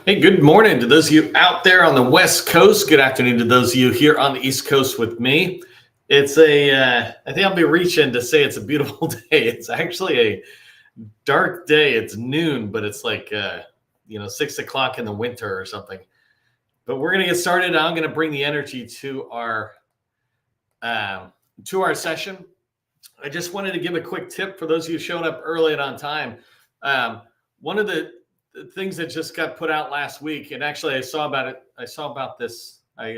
Hey, good morning to those of you out there on the West Coast. Good afternoon to those of you here on the East Coast with me. I think I'll be reaching to say it's a beautiful day. It's actually a dark day. It's noon, but it's like, 6 o'clock in the winter or something. But we're going to get started. I'm going to bring the energy to our session. I just wanted to give a quick tip for those of you showing up early and on time. One of the things that just got put out last week, and actually I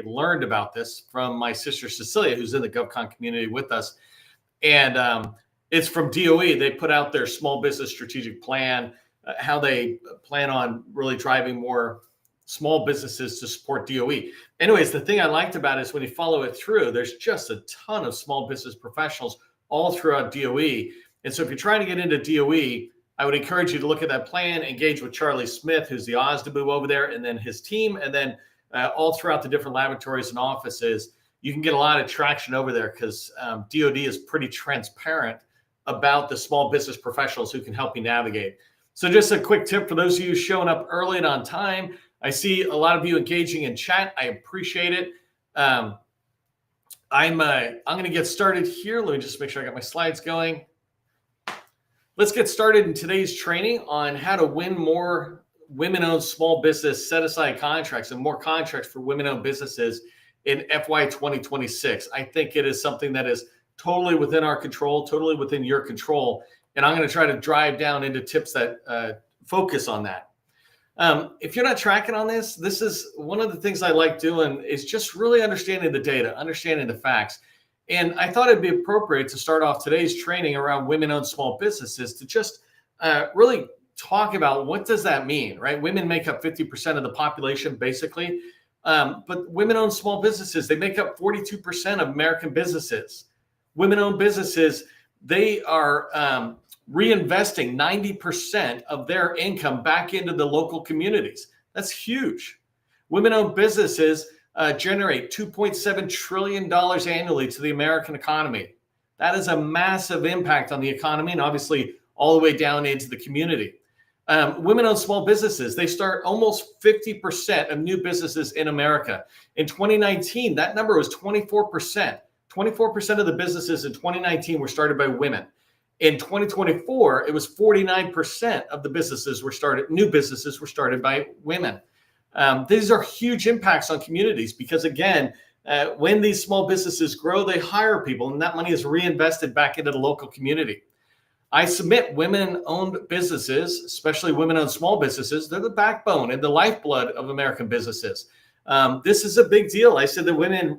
learned about this from my sister Cecilia, who's in the GovCon community with us. And it's from DOE. They put out their small business strategic plan, how they plan on really driving more small businesses to support DOE. Anyways, the thing I liked about it is when you follow it through, there's just a ton of small business professionals all throughout DOE. And so if you're trying to get into DOE, I would encourage you to look at that plan, engage with Charlie Smith, who's the WOSB over there, and then his team, and then all throughout the different laboratories and offices. You can get a lot of traction over there because DoD is pretty transparent about the small business professionals who can help you navigate. So just a quick tip for those of you showing up early and on time. I see a lot of you engaging in chat. I appreciate it. I'm going to get started here. Let me just make sure I got my slides going. Let's get started in today's training on how to win more women-owned small business set-aside contracts and more contracts for women-owned businesses in FY 2026. I think it is something that is totally within our control, totally within your control, and I'm going to try to drive down into tips that focus on that. If you're not tracking on this is one of the things I like doing is just really understanding the data, understanding the facts. And I thought it'd be appropriate to start off today's training around women-owned small businesses to just really talk about what does that mean, right? Women make up 50% of the population, basically. But women-owned small businesses, they make up 42% of American businesses. Women-owned businesses, they are reinvesting 90% of their income back into the local communities. That's huge. Women-owned businesses generate $2.7 trillion annually to the American economy. That is a massive impact on the economy and obviously all the way down into the community. Women-owned small businesses, they start almost 50% of new businesses in America. In 2019, that number was 24%. 24% of the businesses in 2019 were started by women. In 2024, it was 49% of the new businesses were started by women. These are huge impacts on communities because, again, when these small businesses grow, they hire people, and that money is reinvested back into the local community. I submit women-owned businesses, especially women-owned small businesses, they're the backbone and the lifeblood of American businesses. This is a big deal. I said that women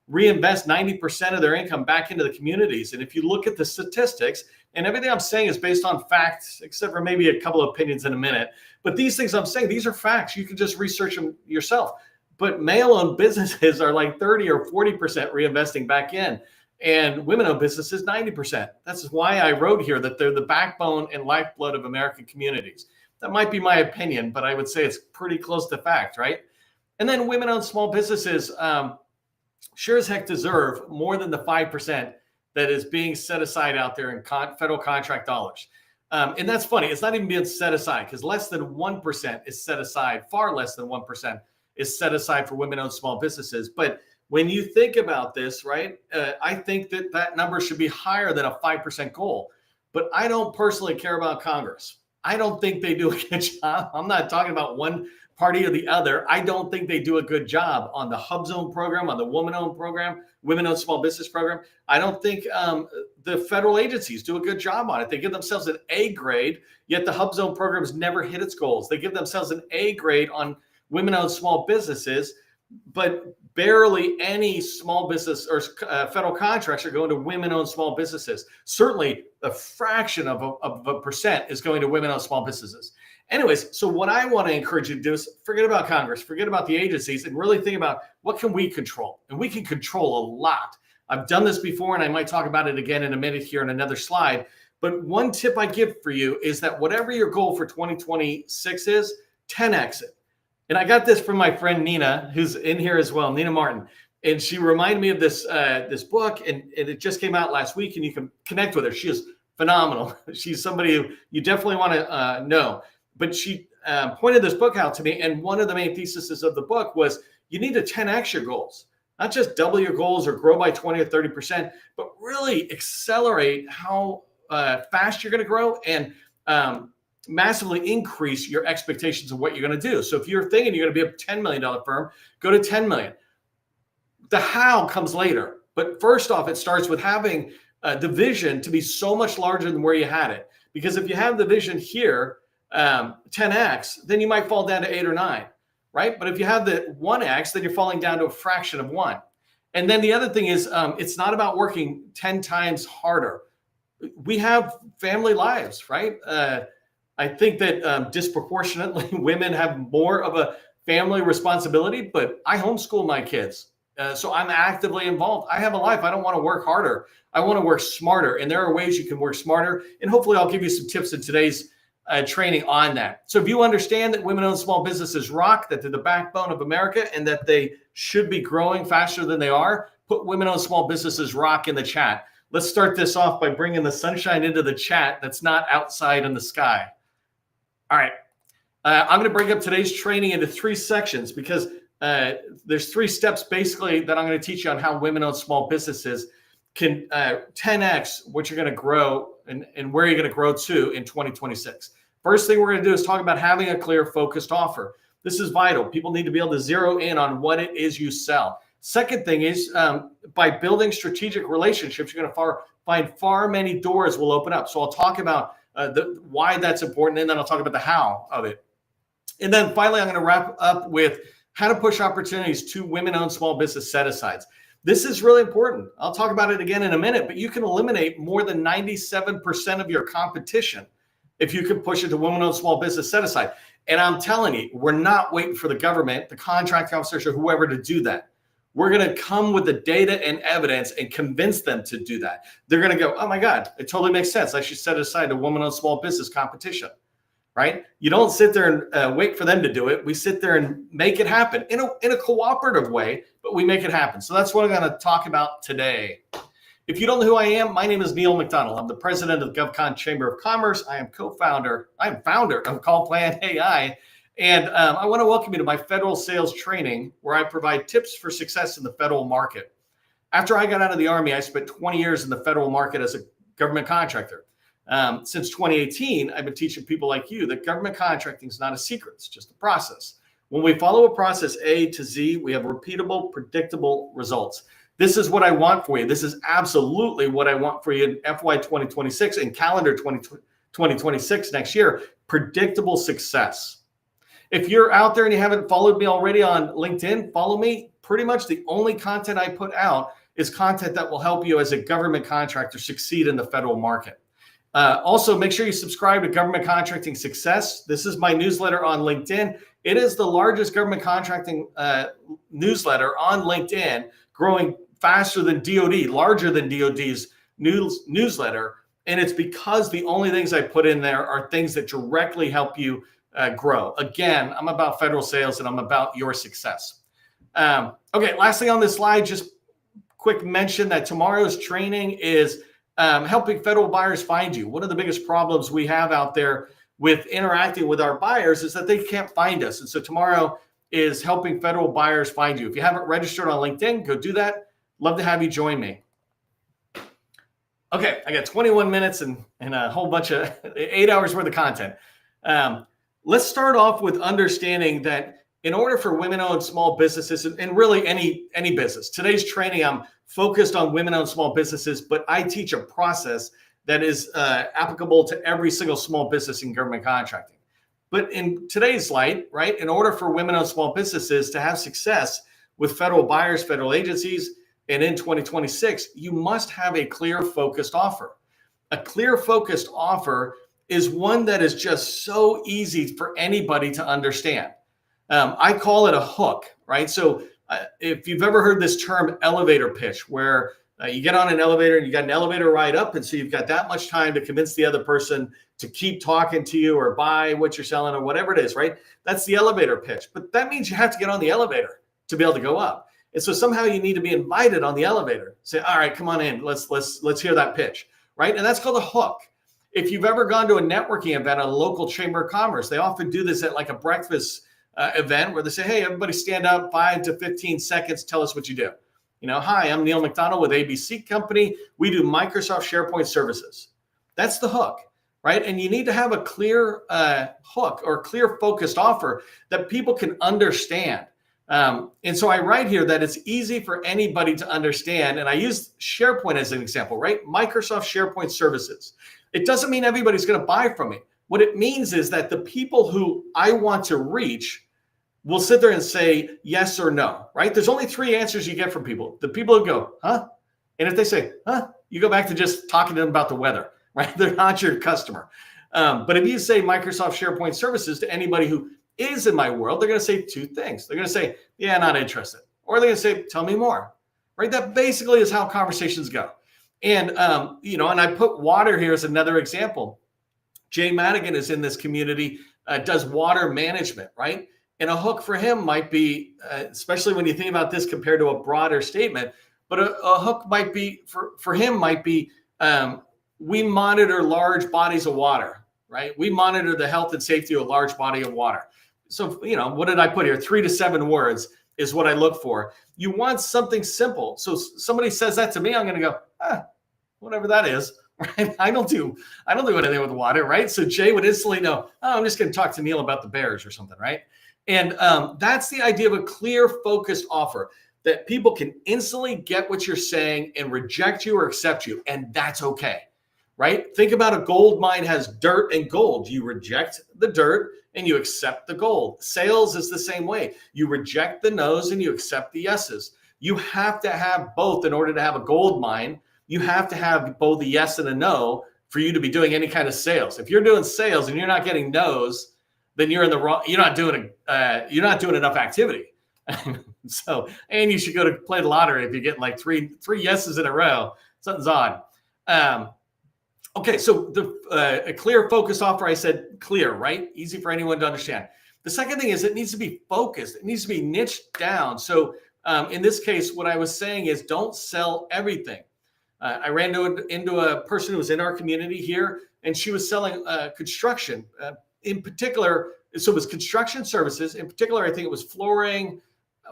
reinvest 90% of their income back into the communities. And if you look at the statistics, and everything I'm saying is based on facts, except for maybe a couple of opinions in a minute. But these things I'm saying, these are facts. You can just research them yourself. But male-owned businesses are like 30 or 40% reinvesting back in. And women-owned businesses, 90%. That's why I wrote here that they're the backbone and lifeblood of American communities. That might be my opinion, but I would say it's pretty close to fact, right? And then women-owned small businesses sure as heck deserve more than the 5% that is being set aside out there in federal contract dollars. And that's funny. It's not even being set aside because less than 1% is set aside. Far less than 1% is set aside for women-owned small businesses. But when you think about this, right, I think that number should be higher than a 5% goal. But I don't personally care about Congress. I don't think they do a good job. I'm not talking about one party or the other. I don't think they do a good job on the Hub Zone program, on the women-owned program, women-owned small business program. I don't think the federal agencies do a good job on it. They give themselves an A grade, yet the Hub Zone program has never hit its goals. They give themselves an A grade on women-owned small businesses, but barely any small business or federal contracts are going to women-owned small businesses. Certainly a fraction of a percent is going to women-owned small businesses. Anyways, so what I want to encourage you to do is forget about Congress, forget about the agencies, and really think about what can we control? And we can control a lot. I've done this before, and I might talk about it again in a minute here in another slide. But one tip I give for you is that whatever your goal for 2026 is, 10x it. And I got this from my friend Nina, who's in here as well, Nina Martin. And she reminded me of this book, and it just came out last week, and you can connect with her. She is phenomenal. She's somebody who you definitely want to know. But she pointed this book out to me, and one of the main theses of the book was you need to 10x your goals, not just double your goals or grow by 20 or 30%, but really accelerate how fast you're going to grow and massively increase your expectations of what you're going to do. So if you're thinking you're going to be a $10 million firm, go to 10 million. The how comes later. But first off, it starts with having the vision to be so much larger than where you had it. Because if you have the vision here, 10x, then you might fall down to 8 or 9, right? But if you have the 1x, then you're falling down to a fraction of 1. And then the other thing is, it's not about working 10 times harder. We have family lives, right? I think that disproportionately women have more of a family responsibility, but I homeschool my kids. So I'm actively involved. I have a life. I don't want to work harder. I want to work smarter. And there are ways you can work smarter. And hopefully I'll give you some tips in today's training on that. So if you understand that women-owned small businesses rock, that they're the backbone of America, and that they should be growing faster than they are, put women-owned small businesses rock in the chat. Let's start this off by bringing the sunshine into the chat that's not outside in the sky. All right. I'm going to break up today's training into 3 sections because there's 3 steps basically that I'm going to teach you on how women-owned small businesses can 10x what you're going to grow and where you're going to grow to in 2026. First thing we're going to do is talk about having a clear, focused offer. This is vital. People need to be able to zero in on what it is you sell. Second thing is by building strategic relationships, you're going to find far many doors will open up. So I'll talk about why that's important, and then I'll talk about the how of it. And then finally, I'm going to wrap up with how to push opportunities to women-owned small business set-asides. This is really important. I'll talk about it again in a minute, but you can eliminate more than 97% of your competition if you can push it to women-owned small business set-aside. And I'm telling you, we're not waiting for the government, the contract officers, or whoever to do that. We're going to come with the data and evidence and convince them to do that. They're going to go, oh my God, it totally makes sense. I should set aside a woman-owned small business competition, right? You don't sit there and wait for them to do it. We sit there and make it happen in a cooperative way, but we make it happen. So that's what I'm going to talk about today. If you don't know who I am, my name is Neil McDonald. I'm the president of the GovCon Chamber of Commerce. I am founder of Call Plan AI. And I want to welcome you to my federal sales training, where I provide tips for success in the federal market. After I got out of the Army, I spent 20 years in the federal market as a government contractor. Since 2018, I've been teaching people like you that government contracting is not a secret. It's just a process. When we follow a process A to Z, we have repeatable, predictable results. This is what I want for you. This is absolutely what I want for you in FY2026 and calendar 2026 next year. Predictable success. If you're out there and you haven't followed me already on LinkedIn, follow me. Pretty much the only content I put out is content that will help you as a government contractor succeed in the federal market. Also, make sure you subscribe to Government Contracting Success. This is my newsletter on LinkedIn. It is the largest government contracting newsletter on LinkedIn, growing faster than DoD, larger than DoD's newsletter. And it's because the only things I put in there are things that directly help you grow. Again, I'm about federal sales and I'm about your success. Okay, last thing on this slide, just quick mention that tomorrow's training is helping federal buyers find you. One of the biggest problems we have out there with interacting with our buyers is that they can't find us. And so tomorrow is helping federal buyers find you. If you haven't registered on LinkedIn, go do that. Love to have you join me. Okay, I got 21 minutes and a whole bunch of 8 hours worth of content. Let's start off with understanding that in order for women-owned small businesses, and really any business, today's training, I'm focused on women-owned small businesses, but I teach a process that is applicable to every single small business in government contracting. But in today's light, right, in order for women-owned small businesses to have success with federal buyers, federal agencies, and in 2026, you must have a clear, focused offer. A clear, focused offer is one that is just so easy for anybody to understand. I call it a hook, right? So if you've ever heard this term elevator pitch, where you get on an elevator and you got an elevator ride up, and so you've got that much time to convince the other person to keep talking to you or buy what you're selling or whatever it is, right? That's the elevator pitch. But that means you have to get on the elevator to be able to go up. And so somehow you need to be invited on the elevator. Say, all right, come on in. Let's hear that pitch, right? And that's called a hook. If you've ever gone to a networking event at a local chamber of commerce, they often do this at like a breakfast event where they say, hey, everybody stand up 5 to 15 seconds. Tell us what you do. Hi, I'm Neil McDonald with ABC Company. We do Microsoft SharePoint services. That's the hook, right? And you need to have a clear hook or clear focused offer that people can understand. And so I write here that it's easy for anybody to understand. And I use SharePoint as an example, right? Microsoft SharePoint services. It doesn't mean everybody's going to buy from me. What it means is that the people who I want to reach will sit there and say yes or no, right? There's only 3 answers you get from people. The people who go, huh? And if they say, huh, you go back to just talking to them about the weather, right? They're not your customer. But if you say Microsoft SharePoint services to anybody who is in my world, they're going to say 2 things. They're going to say, yeah, not interested. Or they're going to say, tell me more, right? That basically is how conversations go. And, and I put water here as another example. Jay Madigan is in this community, does water management, right? And a hook for him might be, especially when you think about this compared to a broader statement, but a hook might be, for him might be, we monitor large bodies of water, right? We monitor the health and safety of a large body of water. So, what did I put here? 3 to 7 words is what I look for. You want something simple. So somebody says that to me, I'm going to go, whatever that is, right? I don't do anything with water, right? So Jay would instantly know, I'm just going to talk to Neil about the Bears or something, right? And that's the idea of a clear, focused offer that people can instantly get what you're saying and reject you or accept you. And that's okay, right? Think about a gold mine has dirt and gold. You reject the dirt and you accept the gold. Sales is the same way. You reject the no's and you accept the yeses. You have to have both in order to have a gold mine. You have to have both a yes and a no for you to be doing any kind of sales. If you're doing sales and you're not getting no's, then you're in the wrong. You're not doing enough activity. So, and you should go to play the lottery if you're getting like three yeses in a row. Something's odd. Okay, so a clear, focused offer. I said clear, right? Easy for anyone to understand. The second thing is it needs to be focused. It needs to be niched down. So in this case, what I was saying is don't sell everything. I ran into a person who was in our community here, and she was selling construction. In particular, so it was construction services. In particular, I think it was flooring,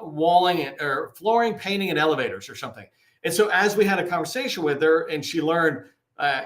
walling, or flooring, painting, and elevators or something. And so as we had a conversation with her and she learned,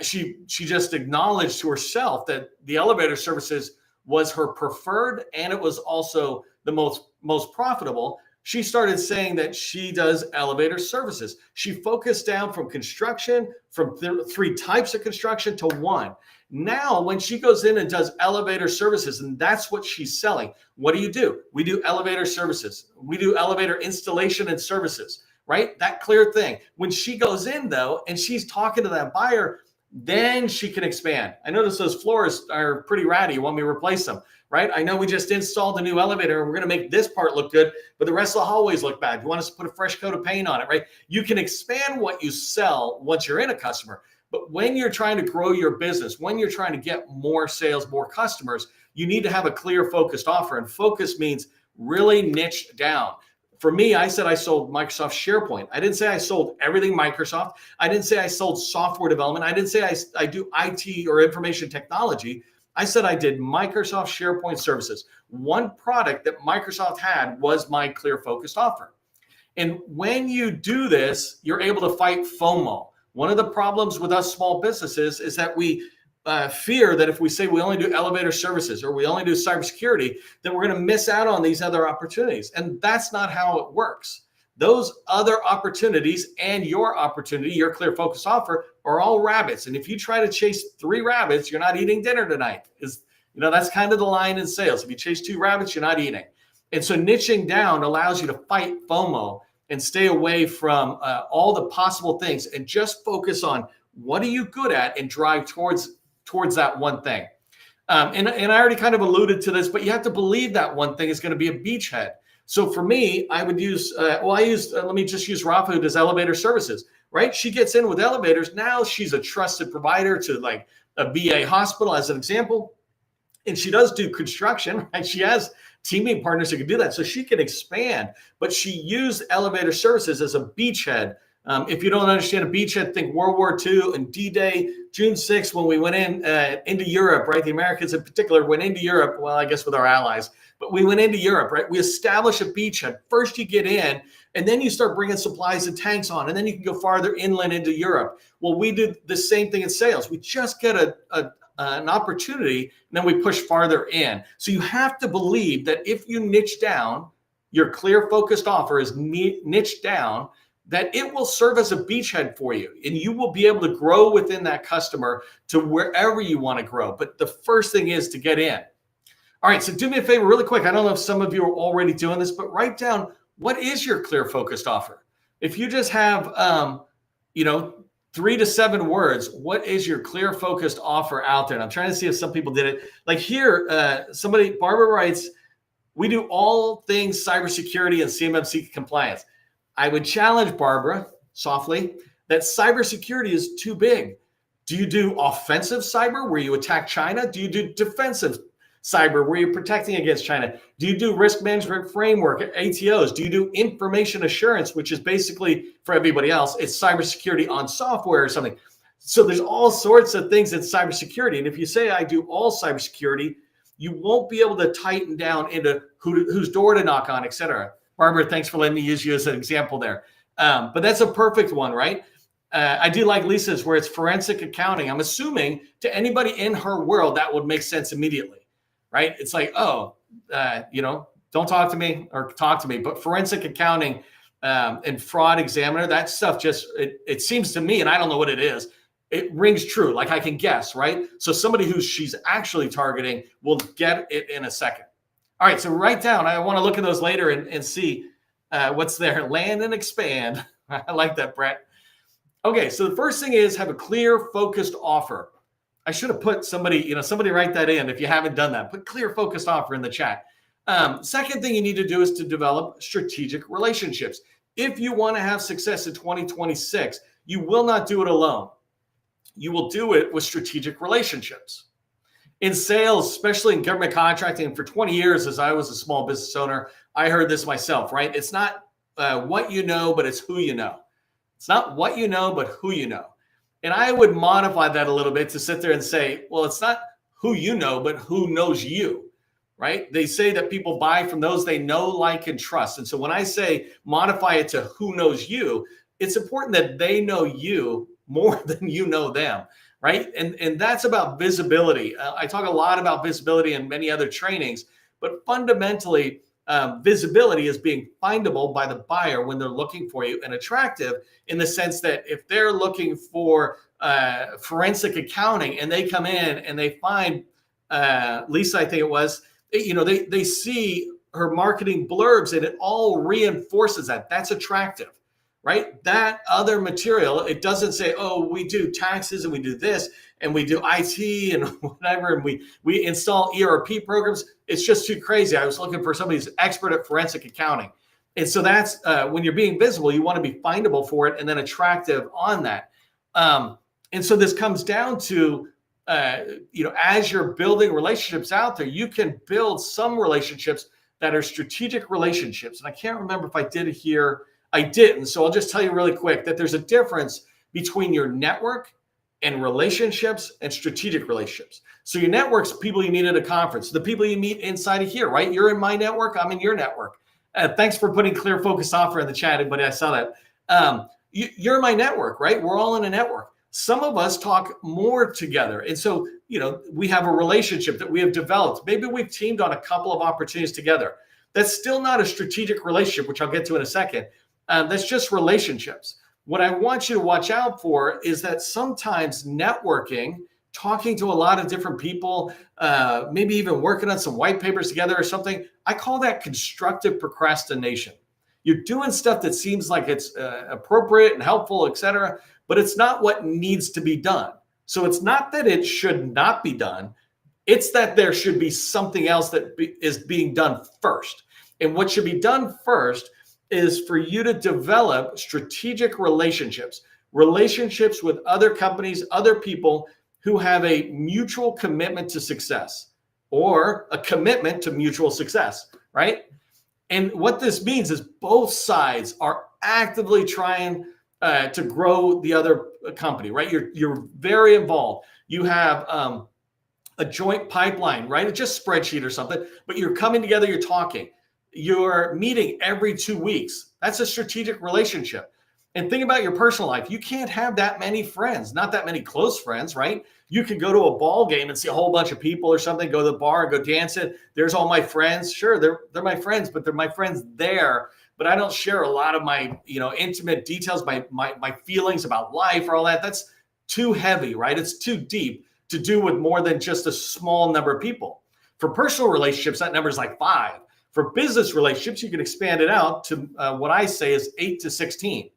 she just acknowledged to herself that the elevator services was her preferred and it was also the most profitable. She started saying that she does elevator services. She focused down from construction, from 3 types of construction to 1. Now, when she goes in and does elevator services, and that's what she's selling, what do? We do elevator services. We do elevator installation and services, right? That clear thing. When she goes in, though, and she's talking to that buyer, then she can expand. I notice those floors are pretty ratty. You want me to replace them, right? I know we just installed a new elevator and we're going to make this part look good, but the rest of the hallways look bad. You want us to put a fresh coat of paint on it, right? You can expand what you sell once you're in a customer. But when you're trying to grow your business, when you're trying to get more sales, more customers, you need to have a clear, focused offer. And focus means really niche down. For me, I said I sold Microsoft SharePoint. I didn't say I sold everything Microsoft. I didn't say I sold software development. I didn't say I do IT or information technology. I said I did Microsoft SharePoint services. One product that Microsoft had was my clear, focused offer. And when you do this, you're able to fight FOMO. One of the problems with us small businesses is that we fear that if we say we only do elevator services or we only do cybersecurity, then we're going to miss out on these other opportunities. And that's not how it works. Those other opportunities and your opportunity, your clear, focused offer, are all rabbits. And if you try to chase 3 rabbits, you're not eating dinner tonight. That's kind of the line in sales. If you chase 2 rabbits, you're not eating. And so niching down allows you to fight FOMO and stay away from all the possible things and just focus on what are you good at and drive towards that one thing. And I already kind of alluded to this, but you have to believe that one thing is going to be a beachhead. So for me, I would use, let me just use Rafa, who does elevator services, right? She gets in with elevators. Now she's a trusted provider to like a VA hospital as an example. And she does do construction, right? She has teaming partners who can do that. So she can expand, but she used elevator services as a beachhead If you don't understand a beachhead, think World War II and D-Day, June 6th, when we went into Europe, right? The Americans in particular went into Europe, well, I guess with our allies, but we went into Europe, right? We established a beachhead. First you get in, and then you start bringing supplies and tanks on, and then you can go farther inland into Europe. Well, we did the same thing in sales. We just get an opportunity, and then we push farther in. So you have to believe that if you niche down, your clear focused offer is niched down, that it will serve as a beachhead for you, and you will be able to grow within that customer to wherever you want to grow. But the first thing is to get in. All right, so do me a favor really quick. I don't know if some of you are already doing this, but write down, what is your clear focused offer? If you just have, 3 to 7 words, what is your clear focused offer out there? And I'm trying to see if some people did it. Like here, Barbara writes, we do all things cybersecurity and CMMC compliance. I would challenge Barbara softly that cybersecurity is too big. Do you do offensive cyber where you attack China? Do you do defensive cyber where you're protecting against China? Do you do risk management framework, ATOs? Do you do information assurance, which is basically, for everybody else, it's cybersecurity on software or something? So there's all sorts of things in cybersecurity. And if you say I do all cybersecurity, you won't be able to tighten down into whose door to knock on, et cetera. Barbara, thanks for letting me use you as an example there. But that's a perfect one, right? I do like Lisa's where it's forensic accounting. I'm assuming to anybody in her world, that would make sense immediately, right? It's like, don't talk to me or talk to me. But forensic accounting and fraud examiner, that stuff just, it seems to me, and I don't know what it is, it rings true. Like I can guess, right? So somebody who she's actually targeting will get it in a second. All right, so write down. I want to look at those later and see what's there. Land and expand. I like that, Brett. Okay, so the first thing is have a clear, focused offer. I should have put somebody write that in if you haven't done that. Put clear, focused offer in the chat. Second thing you need to do is to develop strategic relationships. If you want to have success in 2026, you will not do it alone. You will do it with strategic relationships. In sales, especially in government contracting, for 20 years as I was a small business owner, I heard this myself, right? It's not what you know, but it's who you know. It's not what you know, but who you know. And I would modify that a little bit to sit there and say, well, it's not who you know, but who knows you, right? They say that people buy from those they know, like, and trust. And so when I say modify it to who knows you, it's important that they know you more than you know them. Right. And that's about visibility. I talk a lot about visibility in many other trainings, but fundamentally, visibility is being findable by the buyer when they're looking for you, and attractive in the sense that if they're looking for forensic accounting and they come in and they find Lisa, I think it was, they see her marketing blurbs and it all reinforces that. That's attractive. Right? That other material, it doesn't say, oh, we do taxes and we do this and we do IT and whatever, and we install ERP programs. It's just too crazy. I was looking for somebody who's expert at forensic accounting. And so that's when you're being visible, you want to be findable for it and then attractive on that. And so this comes down to, as you're building relationships out there, you can build some relationships that are strategic relationships. And I can't remember if I did it here. I didn't. So I'll just tell you really quick that there's a difference between your network and relationships and strategic relationships. So your network's people you meet at a conference, the people you meet inside of here, right? You're in my network. I'm in your network. Thanks for putting clear focus offer in the chat, everybody. I saw that. You're my network, right? We're all in a network. Some of us talk more together. And so, we have a relationship that we have developed. Maybe we've teamed on a couple of opportunities together. That's still not a strategic relationship, which I'll get to in a second. That's just relationships. What I want you to watch out for is that sometimes networking, talking to a lot of different people, maybe even working on some white papers together or something, I call that constructive procrastination. You're doing stuff that seems like it's appropriate and helpful, et cetera, but it's not what needs to be done. So it's not that it should not be done. It's that there should be something else that is being done first. And what should be done first is for you to develop strategic relationships with other companies, other people who have a mutual commitment to success or a commitment to mutual success, right? And what this means is both sides are actively trying to grow the other company, right? You're very involved. You have a joint pipeline, right? It's just spreadsheet or something, but you're coming together, you're talking. You're meeting every 2 weeks. That's a strategic relationship. And think about your personal life. You can't have that many friends, not that many close friends, right? You could go to a ball game and see a whole bunch of people or something, go to the bar and go dancing. There's all my friends. Sure, they're my friends, but they're my friends there. But I don't share a lot of my, intimate details, my feelings about life or all that. That's too heavy, right? It's too deep to do with more than just a small number of people. For personal relationships, that number is like 5. For business relationships, you can expand it out to what I say is 8 to 16.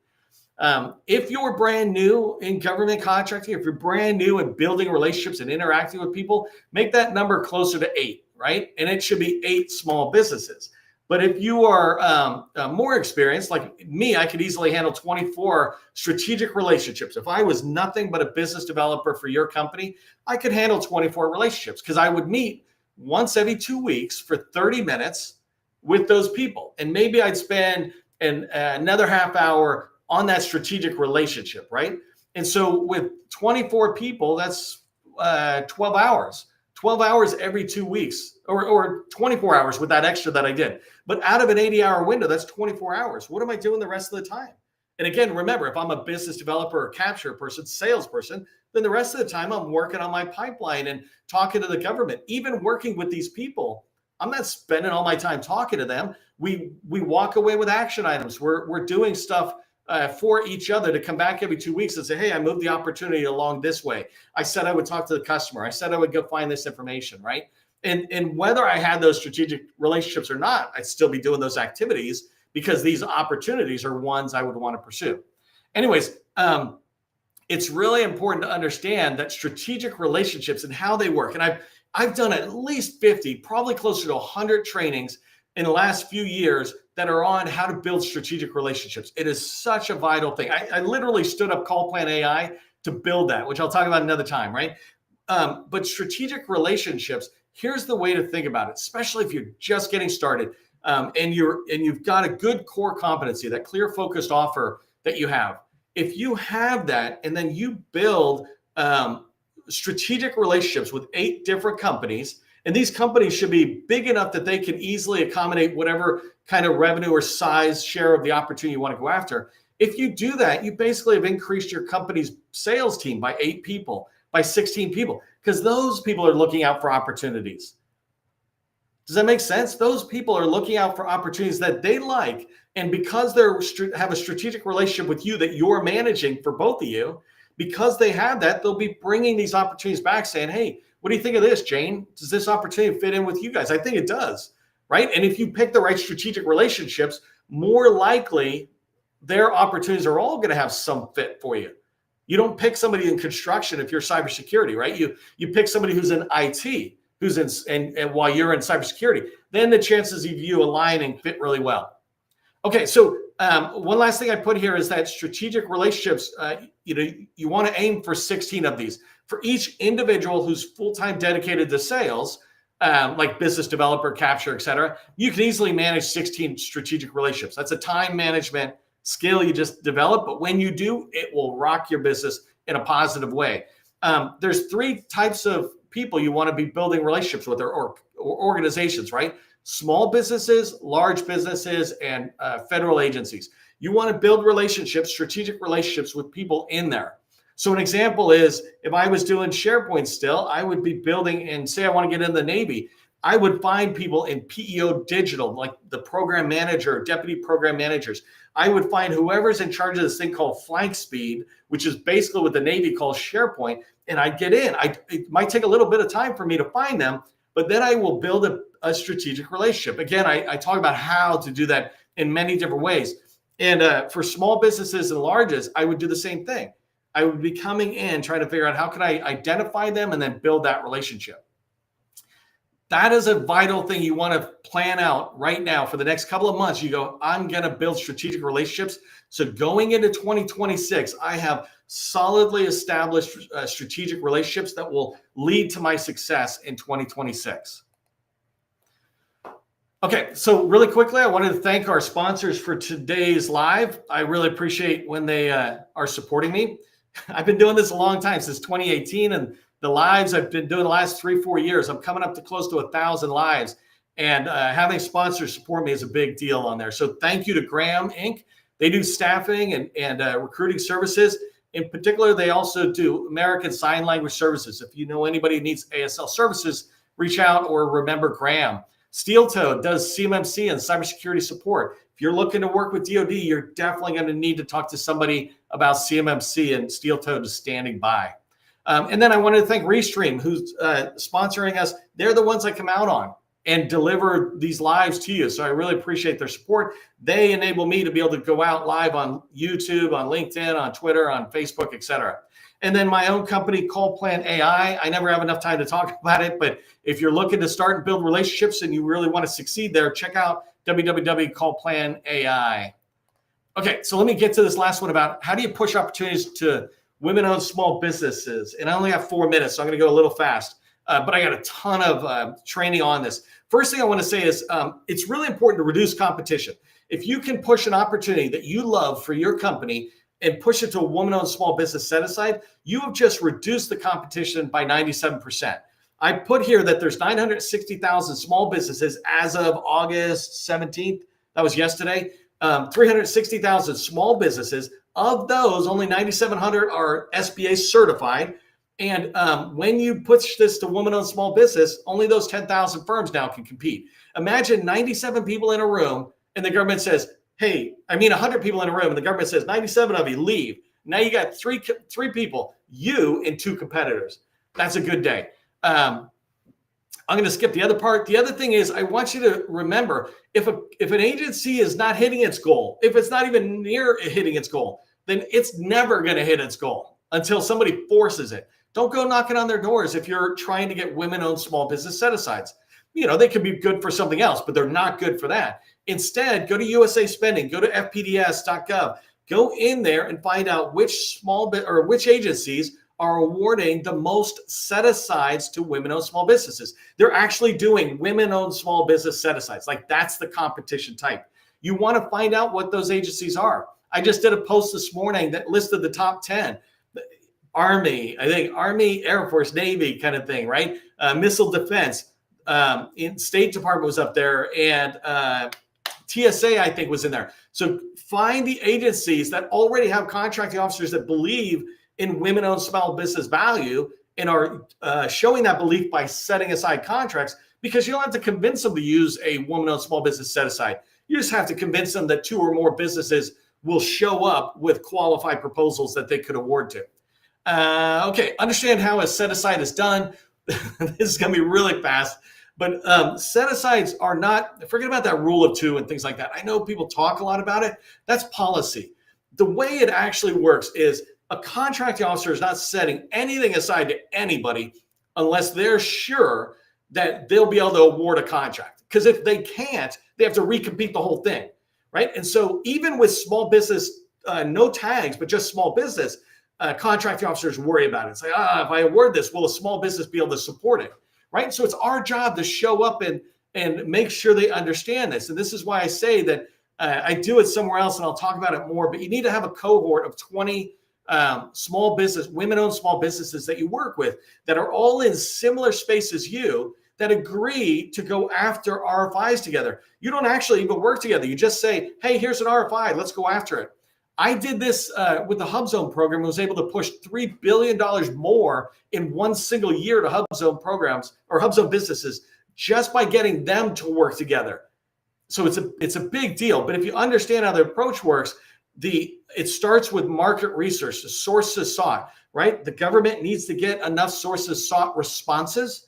If you're brand new in government contracting, if you're brand new in building relationships and interacting with people, make that number closer to 8, right? And it should be 8 small businesses. But if you are more experienced, like me, I could easily handle 24 strategic relationships. If I was nothing but a business developer for your company, I could handle 24 relationships because I would meet once every 2 weeks for 30 minutes with those people. And maybe I'd spend another half hour on that strategic relationship, right? And so with 24 people, that's 12 hours. 12 hours every 2 weeks, or 24 hours with that extra that I did. But out of an 80-hour window, that's 24 hours. What am I doing the rest of the time? And again, remember, if I'm a business developer or capture person, salesperson, then the rest of the time I'm working on my pipeline and talking to the government. Even working with these people, I'm not spending all my time talking to them. We walk away with action items. We're doing stuff for each other to come back every 2 weeks and say, hey, I moved the opportunity along this way. I said I would talk to the customer. I said I would go find this information, right? And whether I had those strategic relationships or not, I'd still be doing those activities because these opportunities are ones I would want to pursue. Anyways, it's really important to understand that strategic relationships and how they work. And I've done at least 50, probably closer to 100 trainings in the last few years that are on how to build strategic relationships. It is such a vital thing. I literally stood up Call Plan AI to build that, which I'll talk about another time, right? But strategic relationships, here's the way to think about it, especially if you're just getting started and you've got a good core competency, that clear focused offer that you have. If you have that and then you build strategic relationships with 8 different companies, and these companies should be big enough that they can easily accommodate whatever kind of revenue or size share of the opportunity you want to go after. If you do that, you basically have increased your company's sales team by 8 people, by 16 people, because those people are looking out for opportunities. Does that make sense? Those people are looking out for opportunities that they like. And because they have a strategic relationship with you that you're managing for both of you, because they have that, they'll be bringing these opportunities back saying, hey, what do you think of this, Jane? Does this opportunity fit in with you guys? I think it does, right? And if you pick the right strategic relationships, more likely their opportunities are all going to have some fit for you. You don't pick somebody in construction if you're cybersecurity, right? You pick somebody who's in IT, who's in, and while you're in cybersecurity, then the chances of you aligning fit really well. Okay, so one last thing I put here is that strategic relationships, you want to aim for 16 of these. For each individual who's full-time dedicated to sales, like business developer, capture, et cetera, you can easily manage 16 strategic relationships. That's a time management skill you just develop, but when you do, it will rock your business in a positive way. There's 3 types of people you want to be building relationships with, or organizations, right? Small businesses, large businesses, and federal agencies. You want to build relationships, strategic relationships with people in there. So an example is, if I was doing SharePoint still, I would be building, and say I want to get in the Navy, I would find people in PEO digital, like the program manager, deputy program managers. I would find whoever's in charge of this thing called flank speed, which is basically what the Navy calls SharePoint, and I'd get in. It might take a little bit of time for me to find them, but then I will build a strategic relationship. Again, I talk about how to do that in many different ways. And for small businesses and larges, I would do the same thing. I would be coming in, trying to figure out how can I identify them and then build that relationship. That is a vital thing you want to plan out right now for the next couple of months. You go, I'm going to build strategic relationships. So going into 2026, I have solidly established strategic relationships that will lead to my success in 2026. Okay, so really quickly, I wanted to thank our sponsors for today's live. I really appreciate when they are supporting me. I've been doing this a long time, since 2018, and the lives I've been doing the last 3-4 years. I'm coming up to close to 1,000 lives, and having sponsors support me is a big deal on there. So thank you to Graham Inc. They do staffing and recruiting services. In particular, they also do American Sign Language services. If you know anybody who needs ASL services, reach out or remember Graham. Steel Toe does CMMC and cybersecurity support. If you're looking to work with DoD, you're definitely going to need to talk to somebody about CMMC, and Steel Toe is standing by. And then I wanted to thank Restream, who's sponsoring us. They're the ones I come out on and deliver these lives to you. So I really appreciate their support. They enable me to be able to go out live on YouTube, on LinkedIn, on Twitter, on Facebook, etc. And then my own company, CallPlan AI. I never have enough time to talk about it, but if you're looking to start and build relationships and you really want to succeed there, check out www.callplan.ai. Okay, so let me get to this last one about how do you push opportunities to women-owned small businesses. And I only have 4 minutes, so I'm going to go a little fast, but I got a ton of training on this. First thing I want to say is it's really important to reduce competition. If you can push an opportunity that you love for your company and push it to a woman-owned small business set aside, you have just reduced the competition by 97%. I put here that there's 960,000 small businesses as of August 17th. That was yesterday. 360,000 small businesses. Of those, only 9,700 are SBA certified. And when you push this to woman-owned small business, only those 10,000 firms now can compete. Imagine 97 people in a room and the government says, hey, 100 people in a room and the government says 97 of you leave. Now you got three people, you and 2 competitors. That's a good day. I'm going to skip the other part. The other thing is I want you to remember if an agency is not hitting its goal, if it's not even near hitting its goal, then it's never going to hit its goal until somebody forces it. Don't go knocking on their doors if you're trying to get women-owned small business set-asides. They could be good for something else, but they're not good for that. Instead, go to USA Spending, go to fpds.gov, go in there and find out which which agencies are awarding the most set-asides to women-owned small businesses. They're actually doing women-owned small business set-asides. Like, that's the competition type. You want to find out what those agencies are. I just did a post this morning that listed the top 10. Army, I think Army, Air Force, Navy kind of thing, right? Missile Defense, in State Department was up there, and TSA, I think, was in there. So find the agencies that already have contracting officers that believe in women-owned small business value and are showing that belief by setting aside contracts, because you don't have to convince them to use a woman-owned small business set-aside. You just have to convince them that 2 or more businesses will show up with qualified proposals that they could award to. Okay, understand how a set-aside is done. This is going to be really fast. But set-asides are not, forget about that rule of 2 and things like that. I know people talk a lot about it. That's policy. The way it actually works is a contracting officer is not setting anything aside to anybody unless they're sure that they'll be able to award a contract. Because if they can't, they have to recompete the whole thing, right? And so even with small business, no tags, but just small business, contracting officers worry about it. It's like, if I award this, will a small business be able to support it? Right? So it's our job to show up and make sure they understand this. And this is why I say that I do it somewhere else, and I'll talk about it more, but you need to have a cohort of 20 small business, women-owned small businesses that you work with that are all in similar space as you, that agree to go after RFIs together. You don't actually even work together. You just say, hey, here's an RFI. Let's go after it. I did this with the HubZone program and was able to push $3 billion more in one single year to HubZone programs or HubZone businesses just by getting them to work together. So it's a big deal. But if you understand how the approach works, it starts with market research, the sources sought, right? The government needs to get enough sources sought responses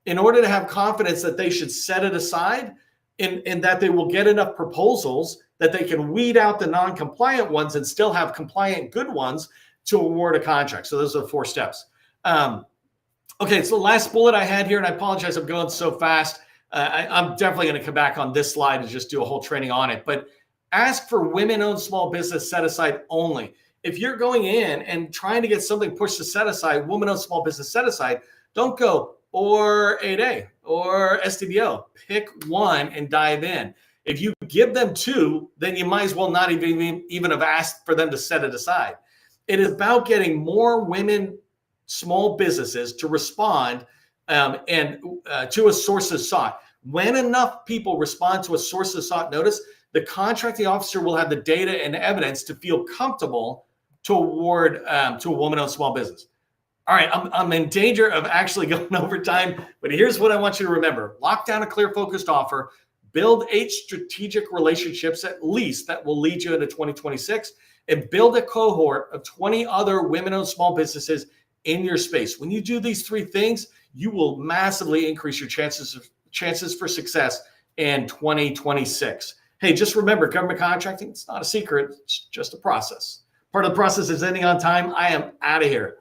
in order to have confidence that they should set it aside and that they will get enough proposals that they can weed out the non-compliant ones and still have compliant good ones to award a contract. So those are the 4 steps. Okay, so the last bullet I had here, and I apologize, I'm going so fast. I'm definitely going to come back on this slide and just do a whole training on it. But ask for women-owned small business set-aside only. If you're going in and trying to get something pushed to set-aside, women-owned small business set-aside, don't go, or 8A or STBO. Pick one and dive in. If you give them two, then you might as well not even have asked for them to set it aside. It is about getting more women, small businesses to respond and to a sources sought. When enough people respond to a sources sought notice, the contracting officer will have the data and evidence to feel comfortable to award to a woman-owned small business. All right, I'm in danger of actually going over time, but here's what I want you to remember. Lock down a clear, focused offer. Build 8 strategic relationships at least that will lead you into 2026, and build a cohort of 20 other women-owned small businesses in your space. When you do these 3 things, you will massively increase your chances for success in 2026. Hey, just remember, government contracting, it's not a secret. It's just a process. Part of the process is ending on time. I am out of here.